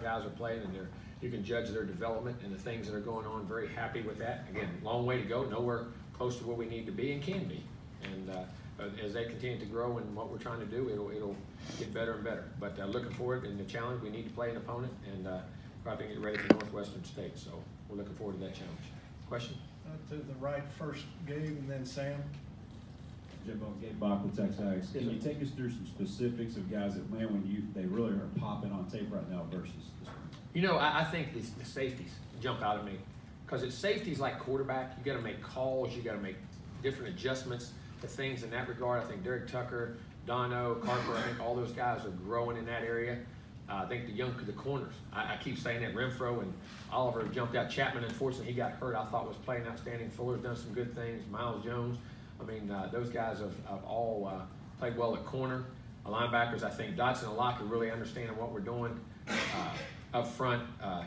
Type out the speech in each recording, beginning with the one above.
guys are playing, and you can judge their development and the things that are going on. Very happy with that. Again, long way to go, nowhere close to where we need to be and can be. And as they continue to grow in what we're trying to do, it'll get better and better. But looking forward in the challenge, we need to play an opponent and probably get ready for Northwestern State. So we're looking forward to that challenge. Question? To the right first, Gabe, and then Sam. Jimbo, Gabe Bach with Texas. Can you take us through some specifics of guys that, man, when they really are popping on tape right now versus this one? You know, I think the safeties jump out at me, because it's safeties like quarterback. You got to make calls. You got to make different adjustments to things in that regard. I think Derek Tucker, Dono, Carper, I think all those guys are growing in that area. I think the corners, I keep saying that. Renfro and Oliver jumped out. Chapman, unfortunately, he got hurt. I thought was playing outstanding. Fuller's done some good things. Miles Jones. I mean, those guys have all played well at corner. Linebackers, I think Dotson and Locke are really understanding what we're doing. Up front,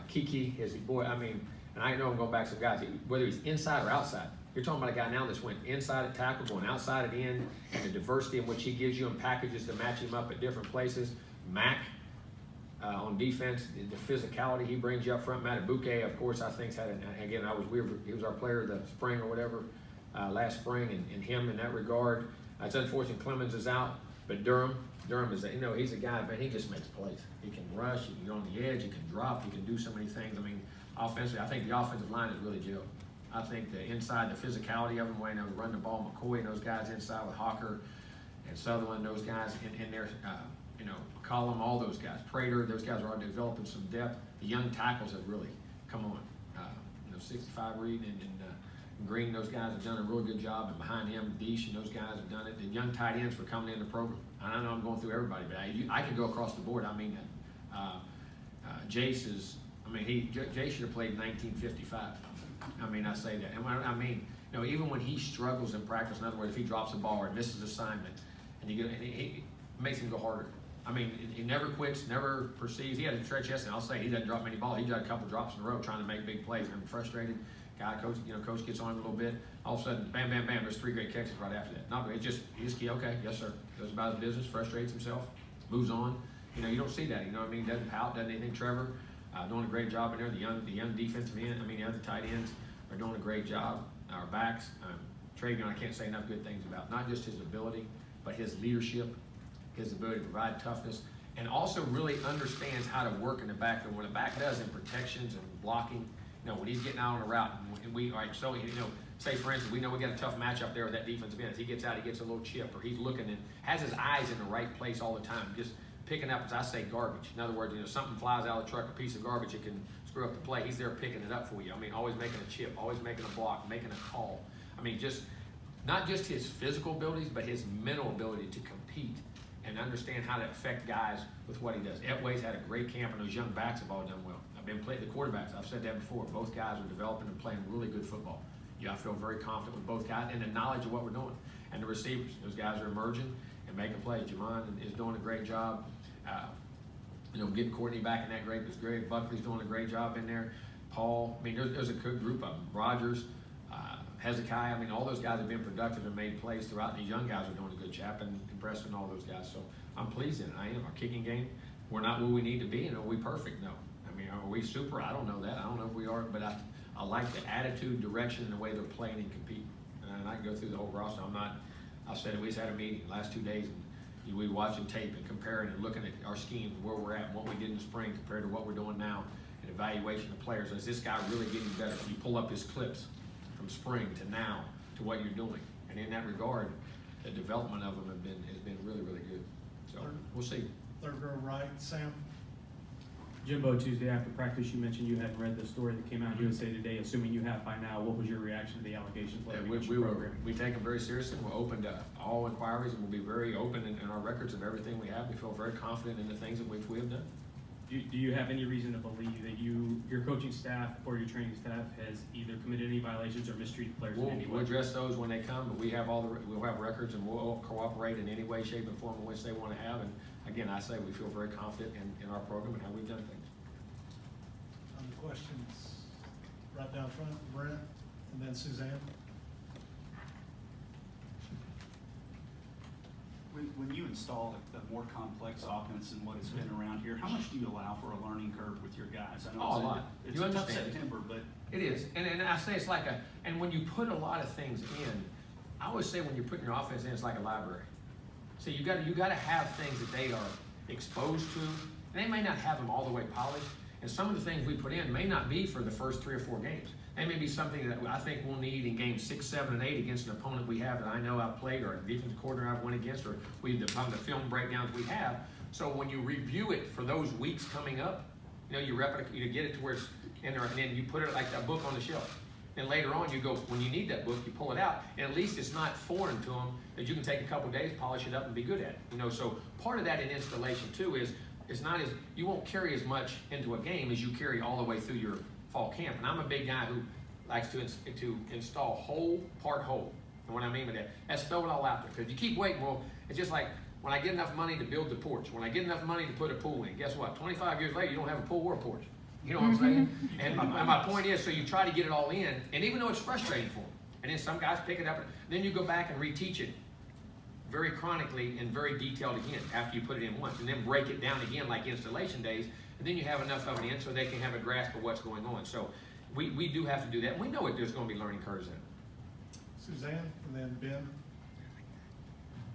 Kiki is the boy. I mean, and I know I'm going back to some guys, whether he's inside or outside. You're talking about a guy now that's went inside at tackle, going outside at end, and the diversity in which he gives you in packages to match him up at different places. Mac on defense, the physicality he brings you up front. Matt Abuke, of course, I think he was our player of the spring or whatever last spring, and him in that regard. It's unfortunate Clemens is out, but Durham is, he's a guy, man, he just makes plays. He can rush, he can go on the edge, he can drop, he can do so many things. I mean, offensively, I think the offensive line is really gelled. I think the inside, the physicality of them, when they run the ball, McCoy and those guys inside with Hawker and Sutherland, those guys in there, Collum, all those guys, Prater, those guys are already developing some depth. The young tackles have really come on. 65 Reed and Green, those guys have done a really good job, and behind him, Deesh and those guys have done it. The young tight ends for coming in the program. I know I'm going through everybody, but I can go across the board. I mean, Jace is, Jace should have played in 1955. I mean, I say that. And I mean, even when he struggles in practice, in other words, if he drops a ball or misses assignment, and it makes him go harder. I mean, he never quits, never perceives. He had a stretch yesterday, and I'll say he doesn't drop many balls. He got a couple drops in a row trying to make big plays. I'm frustrated. Coach gets on him a little bit. All of a sudden, bam, bam, bam, there's 3 great catches right after that. He just okay, yes, sir. Goes about his business, frustrates himself, moves on. You don't see that, doesn't pout, doesn't anything. Trevor, doing a great job in there. The young defensive end, the other tight ends are doing a great job. Our backs, Travion, I can't say enough good things about. Not just his ability, but his leadership, his ability to provide toughness, and also really understands how to work in the backfield. What a back does in protections and blocking, when he's getting out on a route, say for instance, we know we got a tough matchup there with that defensive end. As he gets out, he gets a little chip, or he's looking and has his eyes in the right place all the time, just picking up, as I say, garbage. In other words, something flies out of the truck, a piece of garbage, it can screw up the play. He's there picking it up for you. Always making a chip, always making a block, making a call. Just not just his physical abilities, but his mental ability to compete and understand how to affect guys with what he does. Etway's had a great camp, and those young backs have all done well. I've been playing the quarterbacks. I've said that before. Both guys are developing and playing really good football. I feel very confident with both guys and the knowledge of what we're doing. And the receivers, those guys are emerging and making plays. Jamon is doing a great job. Getting Courtney back in that great was great. Buckley's doing a great job in there. Paul, there's a good group of them. Rogers, Hezekiah, all those guys have been productive and made plays throughout. These young guys are doing a good job, and Preston, all those guys. So I'm pleased in it. I am. Our kicking game, we're not where we need to be, and are we perfect? No. Are we super? I don't know that. I don't know if we are, but I like the attitude, direction, and the way they're playing and competing. And I can go through the whole roster. I said it, we just had a meeting the last 2 days, and we were watching tape and comparing and looking at our scheme, where we're at, and what we did in the spring compared to what we're doing now, and evaluation of players. Is this guy really getting better? You pull up his clips from spring to now to what you're doing. And in that regard, the development of them has been really, really good. So we'll see. Third row right, Sam. Jimbo, Tuesday after practice, you mentioned you hadn't read the story that came out in USA Today. Assuming you have by now, what was your reaction to the allegations? We take them very seriously. We're open to all inquiries, and we'll be very open in our records of everything we have. We feel very confident in the things that we have done. Do you have any reason to believe that your coaching staff or your training staff has either committed any violations or mistreated players in any way? We'll address those when they come, but we have we'll have records, and we'll cooperate in any way, shape, and form in which they want to have. And again, I say we feel very confident in our program and how we've done things. Other questions? Right down front, Brent, and then Suzanne. When you install a more complex offense than what has been around here, how much do you allow for a learning curve with your guys? I know Oh, a lot. It's You a tough understand. September, but It is, and I say it's like and when you put a lot of things in, I always say when you're putting your offense in, it's like a library. So you got to have things that they are exposed to, and they may not have them all the way polished, and some of the things we put in may not be for the first 3 or 4 games. They may be something that I think we'll need in games 6, 7, and 8 against an opponent we have that I know I've played, or a defensive coordinator I've went against, or on the film breakdowns we have. So when you review it for those weeks coming up, you know, you get it to where it's in there, and then you put it like a book on the shelf. And later on, you go, when you need that book, you pull it out, and at least it's not foreign to them, that you can take a couple days, polish it up, and be good at it. You know, so part of that in installation too is it's not as, you won't carry as much into a game as you carry all the way through your fall camp. And I'm a big guy who likes to install whole, part whole. And what I mean by that, that's throw it all out there. Because you keep waiting, well, it's just like when I get enough money to build the porch, when I get enough money to put a pool in, guess what? 25 years later, you don't have a pool or a porch. You know what I'm saying? And my point is, so you try to get it all in, and even though it's frustrating for them, and then some guys pick it up, and then you go back and reteach it very chronically and very detailed again after you put it in once, and then break it down again like installation days, and then you have enough of it in so they can have a grasp of what's going on. So we do have to do that, and we know there's going to be learning curves in it. Suzanne, and then Ben.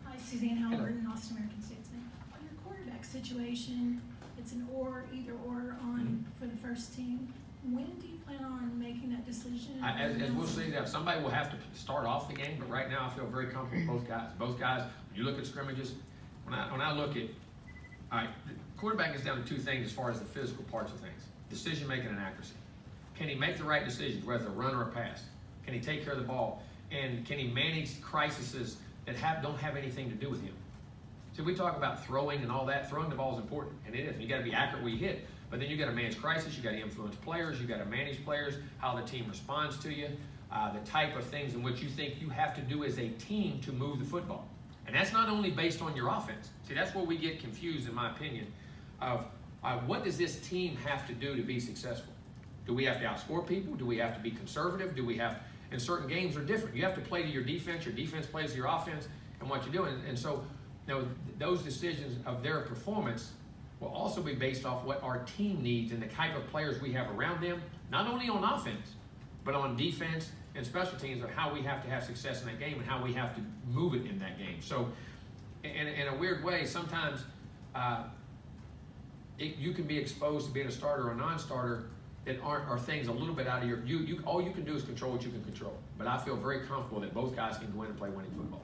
Hi, Suzanne Halliburton, Austin American Statesman. On your quarterback situation, it's an either or on for the first team. When do you plan on making that decision? As we'll see, that somebody will have to start off the game, but right now I feel very comfortable with both guys. Both guys, when you look at scrimmages, when I look at, all right, the quarterback is down to 2 things as far as the physical parts of things: decision making and accuracy. Can he make the right decisions, whether it's a run or a pass? Can he take care of the ball? And can he manage crises that don't have anything to do with him? So we talk about throwing and all that. Throwing the ball is important, and it is. And you got to be accurate where you hit. But then you got to manage crisis. You got to influence players. You got to manage players. How the team responds to you. The type of things in which you think you have to do as a team to move the football. And that's not only based on your offense. See, that's where we get confused, in my opinion, of what does this team have to do to be successful? Do we have to outscore people? Do we have to be conservative? Do we have? And certain games are different. You have to play to your defense plays to your offense, and what you're doing. And so, you know, those decisions of their performance will also be based off what our team needs and the type of players we have around them, not only on offense, but on defense and special teams, of how we have to have success in that game and how we have to move it in that game. So, in a weird way, sometimes you can be exposed to being a starter or a non-starter that are things a little bit out of all you can do is control what you can control. But I feel very comfortable that both guys can go in and play winning football.